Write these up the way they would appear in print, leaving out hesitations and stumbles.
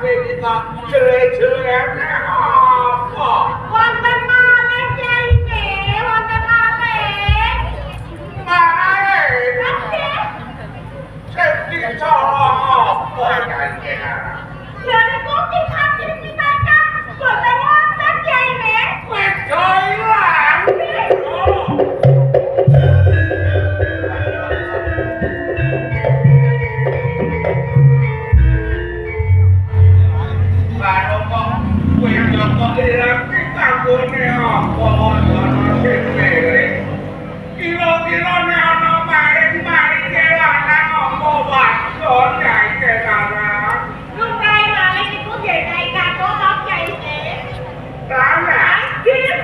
kita jelek-jelek apa? Wonten malih Kyai nggih, wonten malih. Malih. Nggih. Sing dicolong apa kanjeng? Ya niku kisah pitaka boten wonten Kyai nggih. Wedo ilang. Baru kok wedo kok ilang kanggone apa ana sing miring. Kira-kira nek ana maring-maring lanang apa wadon Kyai Kenarang. Lumrahe malih niku nggih Kyai Kakung to Kyai nggih. Lanang Nggih.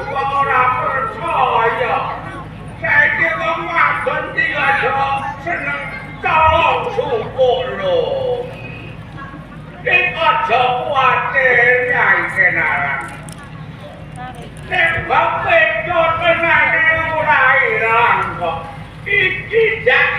kok ora percaya. Saiki wong wadon iki aja seneng colong cukup lho. Iki aja kuwatir Kyai Kenarang. Nek bapak itu tenane ora ilang kok. Iki jak